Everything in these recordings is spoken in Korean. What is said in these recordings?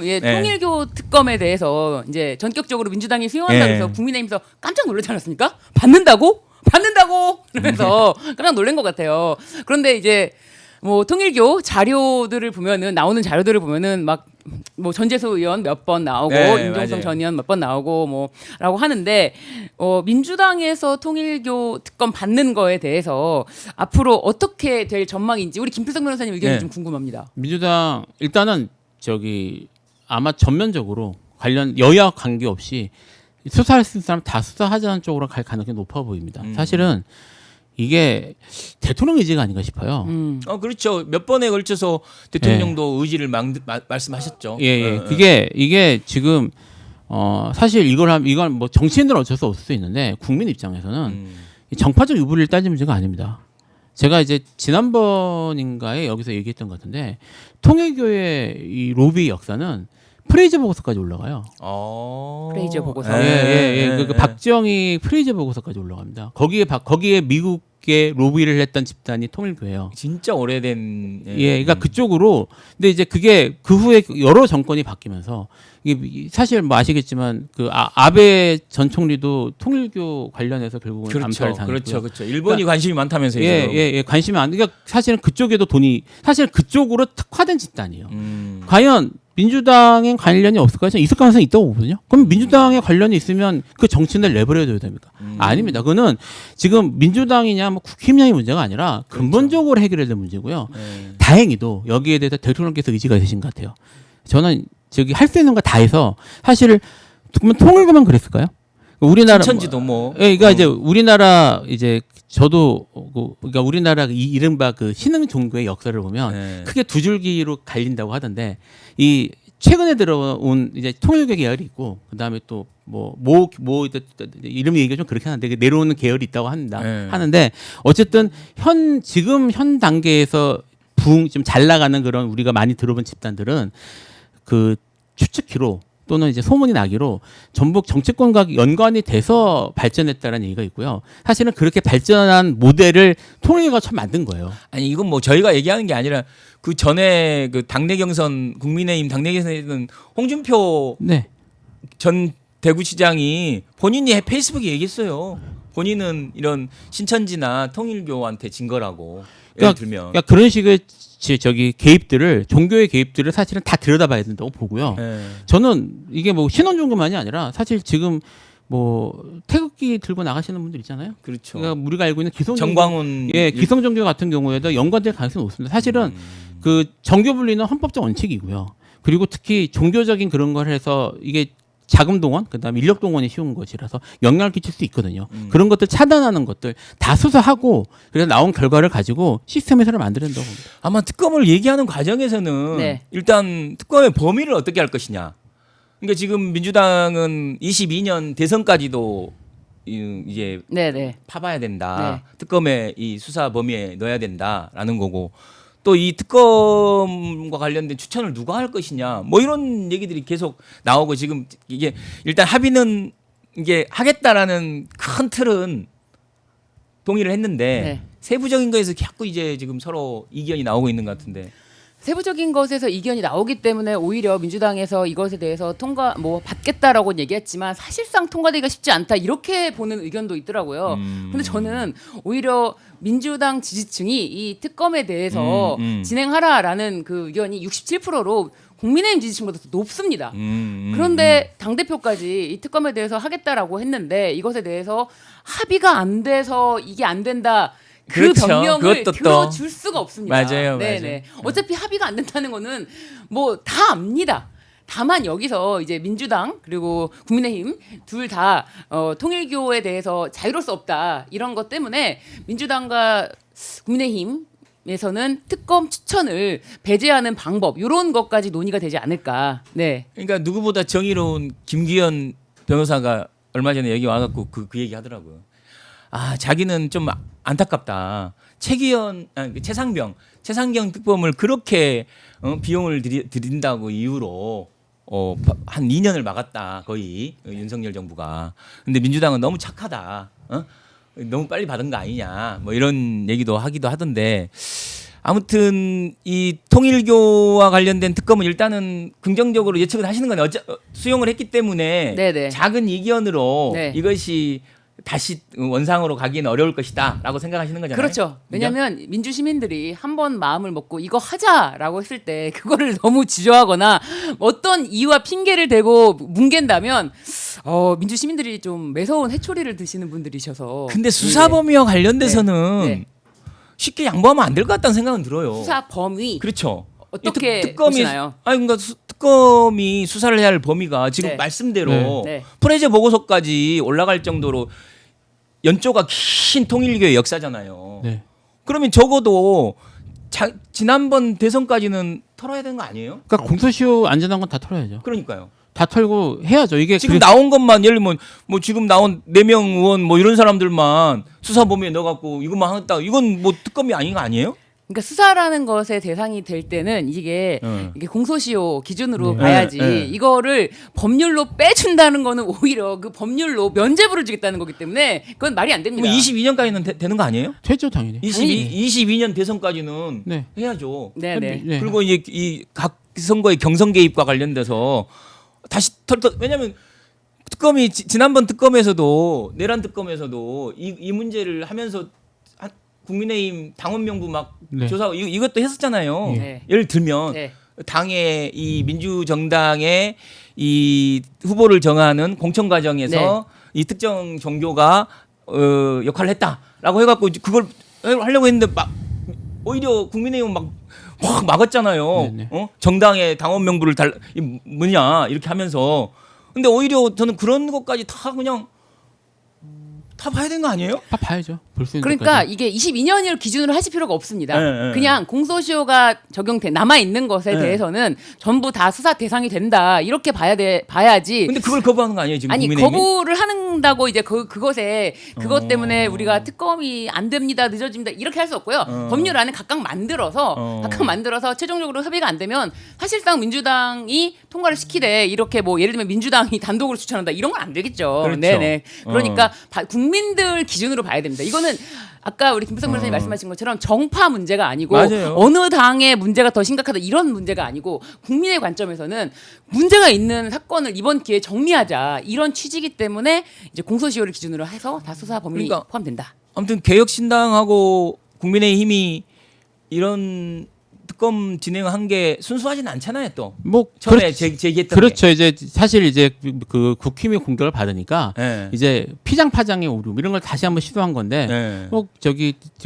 예, 네. 통일교 특검에 대해서 이제 전격적으로 민주당이 수용한다고 해서 네. 국민의힘에서 깜짝 놀라지 않았습니까? 받는다고? 그러면서 깜짝 놀란 것 같아요. 그런데 이제 뭐 통일교 자료들을 보면은 나오는 자료들을 보면은 막 뭐 전재수 의원 몇 번 나오고 네, 임종성 맞아요. 전 의원 몇 번 나오고 뭐라고 하는데 민주당에서 통일교 특검 받는 거에 대해서 앞으로 어떻게 될 전망인지 우리 김필성 변호사님 의견이 네. 좀 궁금합니다. 민주당 일단은 저기 아마 전면적으로 관련 여야 관계없이 수사할 수 있는 사람 다 수사하자는 쪽으로 갈 가능성이 높아 보입니다. 사실은 이게 대통령 의지가 아닌가 싶어요. 그렇죠. 몇 번에 걸쳐서 대통령도 의지를 말씀하셨죠. 예. 그게 이게 지금 사실 이건 뭐 정치인들은 어쩔 수 없을 수 있는데 국민 입장에서는 이 정파적 유불리를 따지는 문제가 아닙니다. 제가 이제 지난번인가에 여기서 얘기했던 것 같은데 통일교의 이 로비 역사는 프레이저 보고서까지 올라가요. 프레이저 보고서. 그 박정희 프레이저 보고서까지 올라갑니다. 거기에 미국의 로비를 했던 집단이 통일교예요. 진짜 오래된. 그러니까 그쪽으로. 근데 이제 그게 그 후에 여러 정권이 바뀌면서 이게 사실 뭐 아시겠지만 그 아베 전 총리도 통일교 관련해서 결국은 암살을 당했고요. 그렇죠. 일본이 관심이 많다면서요. 관심이 안. 그러니까 사실은 그쪽에도 돈이 사실 그쪽으로 특화된 집단이에요. 과연 민주당에 관련이 없을까요? 저는 있을 가능성이 있다고 보거든요. 그럼 민주당에 관련이 있으면 그 정치인들 내버려둬야 됩니까? 아닙니다. 그거는 지금 민주당이냐 뭐 국힘량의 문제가 아니라 근본적으로 해결해야 될 문제고요. 다행히도 여기에 대해서 대통령께서 의지가 되신 것 같아요. 저는 저기 할 수 있는 거 다 해서 사실 그러면 통일교만 그랬을까요? 우리나라 천지도 뭐. 그러니까 이제 우리나라 이제 저도 그러니까 우리나라 이 이른바 그 신흥 종교의 역사를 보면 크게 두 줄기로 갈린다고 하던데 이 최근에 들어온 이제 통일교 계열이 있고 그다음에 또 뭐 이름 얘기가 좀 그렇게 하는데 내려오는 계열이 있다고 하는데 어쨌든 지금 현 단계에서 좀 잘 나가는 그런 우리가 많이 들어본 집단들은 그 추측키로 또는 이제 소문이 나기로 전부 정치권과 연관이 돼서 발전했다는 얘기가 있고요. 사실은 그렇게 발전한 모델을 통일교가 처음 만든 거예요. 아니 이건 뭐 저희가 얘기하는 게 아니라 그 전에 그 당내 경선 국민의힘 당내 경선에는 홍준표 전 대구시장이 본인이 페이스북에 얘기했어요. 본인은 이런 신천지나 통일교한테 진 거라고. 예를 들면 그러니까 그런 식의 개입들을 종교의 개입들을 사실은 다 들여다봐야 된다고 보고요. 저는 이게 뭐 신원 종교만이 아니라 사실 지금 뭐 태극기 들고 나가시는 분들 있잖아요. 그렇죠. 그러니까 우리가 알고 있는 기성 정광훈 기성 종교 같은 경우에도 연관될 가능성이 높습니다. 사실은 그 정교 분리는 헌법적 원칙이고요. 그리고 특히 종교적인 그런 걸 해서 이게 자금 동원, 그다음에 인력 동원이 쉬운 것이라서 영향을 끼칠 수 있거든요. 그런 것들 차단하는 것들 다 수사하고 그래서 나온 결과를 가지고 시스템 회사를 만들어야 된다고 봅니다. 아마 특검을 얘기하는 과정에서는 일단 특검의 범위를 어떻게 할 것이냐. 그러니까 지금 민주당은 22년 대선까지도 이제 파봐야 된다. 특검의 이 수사 범위에 넣어야 된다라는 거고. 또 이 특검과 관련된 추천을 누가 할 것이냐 뭐 이런 얘기들이 계속 나오고 지금 이게 일단 합의는 이게 하겠다라는 큰 틀은 동의를 했는데 세부적인 거에서 자꾸 이제 지금 서로 이견이 나오고 있는 것 같은데 세부적인 것에서 이견이 나오기 때문에 오히려 민주당에서 이것에 대해서 받겠다라고 얘기했지만 사실상 통과되기가 쉽지 않다 이렇게 보는 의견도 있더라고요. 근데 저는 오히려 민주당 지지층이 이 특검에 대해서 진행하라라는 그 의견이 67%로 국민의힘 지지층보다 더 높습니다. 그런데 당대표까지 이 특검에 대해서 하겠다라고 했는데 이것에 대해서 합의가 안 돼서 이게 안 된다. 그 변명을 들어줄 수가 없습니다. 맞아요. 어차피 합의가 안 된다는 거는 뭐 다 압니다. 다만 여기서 이제 민주당 그리고 국민의힘 둘 다 통일교에 대해서 자유로울 수 없다 이런 것 때문에 민주당과 국민의힘에서는 특검 추천을 배제하는 방법 이런 것까지 논의가 되지 않을까. 그러니까 누구보다 정의로운 김기현 변호사가 얼마 전에 여기 와갖고 그 얘기 하더라고요. 자기는 좀 안타깝다. 최상경 특검을 그렇게 비용을 들인다고 이유로 한 2년을 막았다 거의 윤석열 정부가. 근데 민주당은 너무 착하다. 너무 빨리 받은 거 아니냐. 뭐 이런 얘기도 하기도 하던데 아무튼 이 통일교와 관련된 특검은 일단은 긍정적으로 예측을 하시는 건 수용을 했기 때문에 네네. 작은 이견으로 네. 이것이 다시 원상으로 가기는 어려울 것이다라고 생각하시는 거잖아요. 그렇죠. 왜냐하면 민주 시민들이 한 번 마음을 먹고 이거 하자라고 했을 때 그거를 너무 지저하거나 어떤 이유와 핑계를 대고 뭉갠다면 민주 시민들이 좀 매서운 회초리를 드시는 분들이셔서. 근데 수사 범위와 관련돼서는 네. 쉽게 양보하면 안 될 것 같다는 생각은 들어요. 수사 범위. 그렇죠. 어떻게 특검이 보시나요? 그러니까 특검이 수사를 해야 할 범위가 지금 네. 말씀대로 네. 프레제 보고서까지 올라갈 정도로 연조가 긴 통일교의 역사잖아요. 네. 그러면 적어도 지난번 대선까지는 털어야 되는 거 아니에요? 그러니까 공소시효 안전한 건 다 털어야죠. 그러니까요. 다 털고 해야죠. 이게 지금 나온 것만 예를 들면 뭐 지금 나온 4명 의원 뭐 이런 사람들만 수사 범위에 넣어갖고 이것만 하겠다. 이건 뭐 특검이 아닌 거 아니에요? 그러니까 수사라는 것의 대상이 될 때는 이게 공소시효 기준으로 봐야지 이거를 법률로 빼준다는 거는 오히려 그 법률로 면죄부를 주겠다는 거기 때문에 그건 말이 안 됩니다. 22년까지는 되는 거 아니에요? 되죠 당연히. 22년 대선까지는 네. 해야죠. 네네. 네. 그리고 이제 이 각 선거의 경선 개입과 관련돼서 다시 왜냐하면 특검이 지난번 특검에서도 내란 특검에서도 이 문제를 하면서 국민의힘 당원 명부 막 네. 조사 이것도 했었잖아요. 네. 예를 들면 네. 당의 이 민주정당의 이 후보를 정하는 공천 과정에서 이 특정 종교가 역할을 했다라고 해갖고 그걸 하려고 했는데 막 오히려 국민의힘은 막 확 막았잖아요. 네네. 정당의 당원 명부를 뭐냐 이렇게 하면서 근데 오히려 저는 그런 것까지 다 그냥 다 봐야 되는 거 아니에요? 다 봐야죠. 볼 수 있는 그러니까 것까지. 이게 22년을 기준으로 하실 필요가 없습니다. 네, 네. 그냥 공소시효가 남아 있는 것에 네. 대해서는 전부 다 수사 대상이 된다 이렇게 봐야지. 근데 그걸 거부하는 거 아니에요 지금 아니 국민의힘이? 거부를 한다고 이제 그것에 그것 때문에 우리가 특검이 안 됩니다 늦어집니다 이렇게 할 수 없고요. 법률 안에 각각 만들어서 최종적으로 협의가 안 되면 사실상 민주당이 통과를 시키되 이렇게 뭐 예를 들면 민주당이 단독으로 추천한다 이런 건 안 되겠죠. 그렇죠. 네네. 그러니까 국민들 기준으로 봐야 됩니다. 이거는 아까 우리 김부성 변호사님 말씀하신 것처럼 정파 문제가 아니고 맞아요. 어느 당의 문제가 더 심각하다 이런 문제가 아니고 국민의 관점에서는 문제가 있는 사건을 이번 기회에 정리하자 이런 취지이기 때문에 이제 공소시효를 기준으로 해서 다 수사 범위 그러니까 포함된다. 아무튼 개혁신당하고 국민의힘이 이런 특검 진행한 게 순수하진 않잖아요 또. 뭐 처음에 제기했던 그렇죠. 이제 사실 이제 그 국힘의 공격을 받으니까 네. 이제 피장파장의 오름 이런 걸 다시 한번 시도한 건데 네. 뭐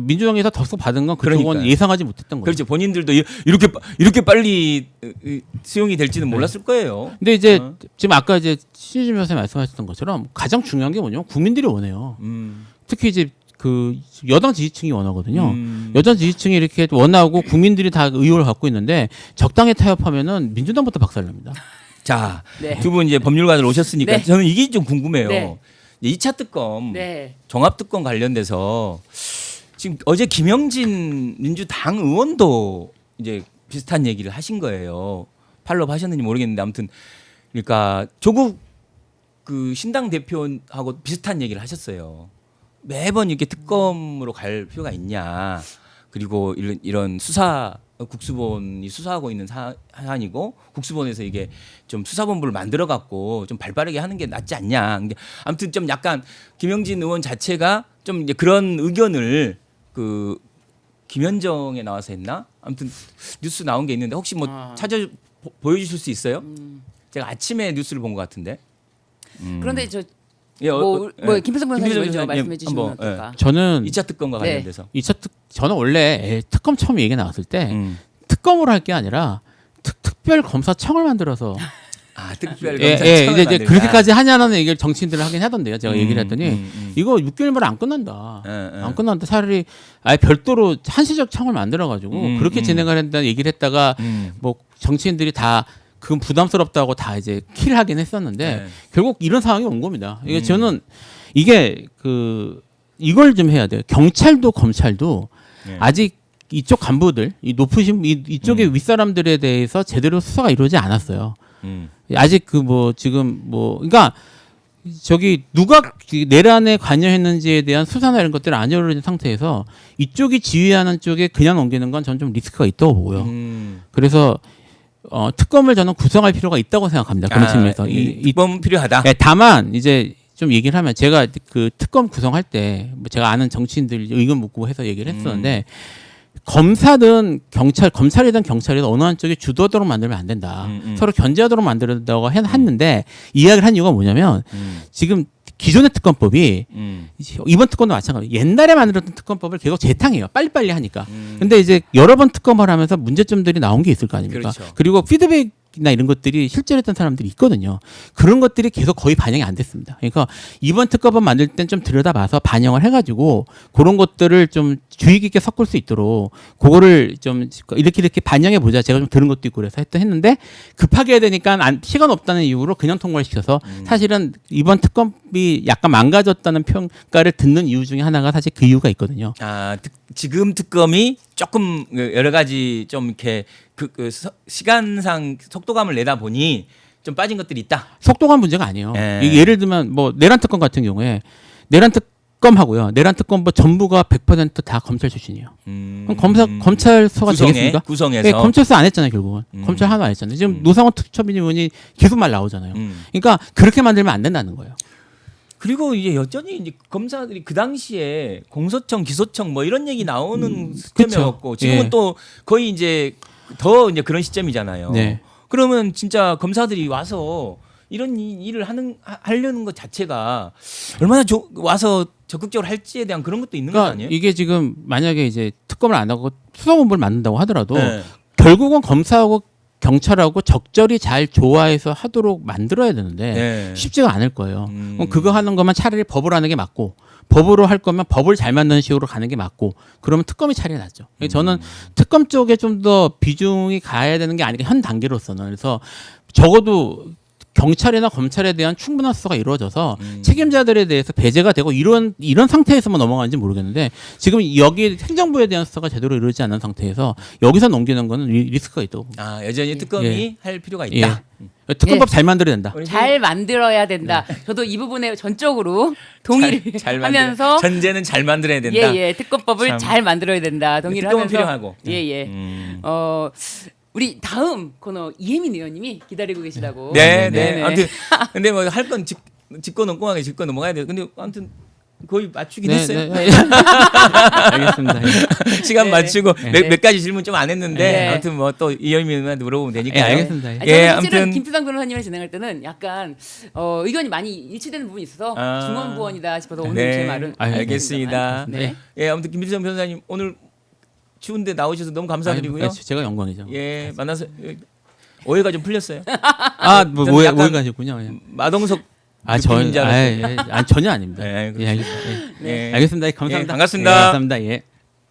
민주당에서 덕석 받은 건 그쪽은 그러니까요. 예상하지 못했던 거죠. 그렇죠. 본인들도 이렇게 빨리 수용이 될지는 몰랐을 거예요. 근데 이제 지금 아까 이제 신유진 변호사님 말씀하셨던 것처럼 가장 중요한 게 뭐냐면 국민들이 원해요. 특히 이제 그 여당 지지층이 원하거든요. 여당 지지층이 이렇게 원하고 국민들이 다 의혹을 갖고 있는데 적당히 타협하면은 민주당부터 박살납니다. 자, 네. 두 분 이제 법률가들 오셨으니까 네. 저는 이게 좀 궁금해요. 네. 2차 특검, 네. 종합특검 관련돼서 지금 어제 김영진 민주당 의원도 이제 비슷한 얘기를 하신 거예요. 팔로우 하셨는지 모르겠는데 아무튼 그러니까 조국 그 신당 대표하고 비슷한 얘기를 하셨어요. 매번 이렇게 특검으로 갈 필요가 있냐. 그리고 이런 국수본이 수사하고 있는 사안이고 국수본에서 이게 좀 수사본부를 만들어 갖고 좀 발빠르게 하는 게 낫지 않냐. 근데 아무튼 좀 약간 김영진 의원 자체가 좀 이제 그런 의견을 그 김현정에 나와서 했나? 아무튼 뉴스 나온 게 있는데 혹시 뭐 보여주실 수 있어요? 제가 아침에 뉴스를 본 것 같은데. 그런데 저 예, 김부성 변호사님 먼저 말씀해 주시면 한번, 어떨까? 저는 2차 특검과 네. 관련돼서. 저는 원래 특검 처음 얘기 나왔을 때 특검으로 할 게 아니라 특별 검사청을 만들어서 특별 이제 그렇게까지 하냐는 얘기를 정치인들은 하긴 하던데요. 제가 얘기를 했더니 이거 6개월만 안 끝난다. 안 끝난다. 차라리 아예 별도로 한시적 청을 만들어 가지고 그렇게 진행을 한다는 얘기를 했다가 뭐 정치인들이 다 그건 부담스럽다고 다 이제 킬을 하긴 했었는데 결국 이런 상황이 온 겁니다. 이게 저는 이게 이걸 좀 해야 돼요. 경찰도 검찰도 아직 이쪽 간부들, 이 높으신 이쪽의 윗사람들에 대해서 제대로 수사가 이루어지지 않았어요. 아직 지금 그러니까 저기 누가 내란에 관여했는지에 대한 수사나 이런 것들을 안 이루어진 상태에서 이쪽이 지휘하는 쪽에 그냥 넘기는 건 저는 좀 리스크가 있다고 보고요. 그래서 특검을 저는 구성할 필요가 있다고 생각합니다. 그런 측면에서 이번 필요하다. 네, 다만 이제 좀 얘기를 하면 제가 그 특검 구성할 때 뭐 제가 아는 정치인들 의견 묻고 해서 얘기를 했었는데 검사든 검찰이든 경찰이든 어느 한쪽이 주도하도록 만들면 안 된다. 서로 견제하도록 만들었다고 했는데 이야기를 한 이유가 뭐냐면 지금 기존의 특검법이 이번 특검도 마찬가지예요. 옛날에 만들었던 특검법을 계속 재탕해요. 빨리빨리 하니까. 근데 이제 여러 번 특검을 하면서 문제점들이 나온 게 있을 거 아닙니까? 그렇죠. 그리고 피드백이나 이런 것들이 실제로 했던 사람들이 있거든요. 그런 것들이 계속 거의 반영이 안 됐습니다. 그러니까 이번 특검법 만들 땐 좀 들여다봐서 반영을 해가지고 그런 것들을 좀 주의 깊게 섞을 수 있도록 그거를 좀 이렇게 반영해 보자. 제가 좀 들은 것도 있고 그래서 했는데 급하게 해야 되니까 시간 없다는 이유로 그냥 통과를 시켜서 사실은 이번 특검이 약간 망가졌다는 평가를 듣는 이유 중에 하나가 사실 그 이유가 있거든요. 지금 특검이 조금 여러 가지 좀 이렇게 시간상 속도감을 내다 보니 좀 빠진 것들이 있다. 속도감 문제가 아니에요. 예를 들면 뭐 내란 특검 같은 경우에 내란 특검하고요. 내란 특검 전부가 100% 다 검찰 출신이에요. 그럼 검찰서가 되겠습니까? 구성해서 네, 검찰서 안 했잖아요, 결국은. 검찰 하나 안 했잖아요. 지금 노상원 특처빈 의원이 계속 말 나오잖아요. 그러니까 그렇게 만들면 안 된다는 거예요. 그리고 이제 여전히 이제 검사들이 그 당시에 공소청, 기소청 뭐 이런 얘기 나오는 시점이었고 지금은 또 거의 이제 더 이제 그런 시점이잖아요. 네. 그러면 진짜 검사들이 와서 이런 일을 하려는 것 자체가 얼마나 와서 적극적으로 할지에 대한 그런 것도 있는 거 아니에요? 이게 지금 만약에 이제 특검을 안 하고 수사본부를 만든다고 하더라도 결국은 검사하고 경찰하고 적절히 잘 조화해서 하도록 만들어야 되는데 쉽지가 않을 거예요. 그럼 그거 하는 것만 차라리 법으로 하는 게 맞고 법으로 할 거면 법을 잘 만드는 식으로 가는 게 맞고 그러면 특검이 차라리 낫죠. 저는 특검 쪽에 좀 더 비중이 가야 되는 게 아니라 현 단계로서는 그래서 적어도 경찰이나 검찰에 대한 충분한 수사가 이루어져서 책임자들에 대해서 배제가 되고 이런 상태에서만 넘어가는지 모르겠는데 지금 여기 행정부에 대한 수사가 제대로 이루어지지 않은 상태에서 여기서 넘기는 거는 리스크가 있다고. 여전히 특검이 할 필요가 있다. 특검법 잘 만들어야 된다. 잘 만들어야 된다. 저도 이 부분에 전적으로 동의를 하면서 전제는 잘 만들어야 된다. 특검법을 잘 만들어야 된다. 동의를 특검은 하면서 필요하고. 우리 다음 코너 이혜민 의원님이 기다리고 계시다고. 네. 아무튼 근데 뭐 할 건 짚고 넘어가게 짚고 넘어가야 돼요. 근데 아무튼 거의 맞추긴 했어요. 알겠습니다. 시간 맞추고 몇 가지 질문 좀 안 했는데 아무튼 뭐 또 이혜민 의원한테 물어보면 되니까. 알겠습니다. 저는 실제로 김수상 변호사님을 진행할 때는 약간 의견이 많이 일치되는 부분이 있어서 중원부원이다 싶어서 오늘 제 말은 알겠습니다. 아무튼 김수상 변호사님 오늘 추운데 나오셔서 너무 감사드리고요. 제가 영광이죠. 만나서 오해가 좀 풀렸어요. 뭐 오해가셨군요. 마동석 전혀 아닙니다. 알겠습니다. 감사합니다. 반갑습니다. 감사합니다.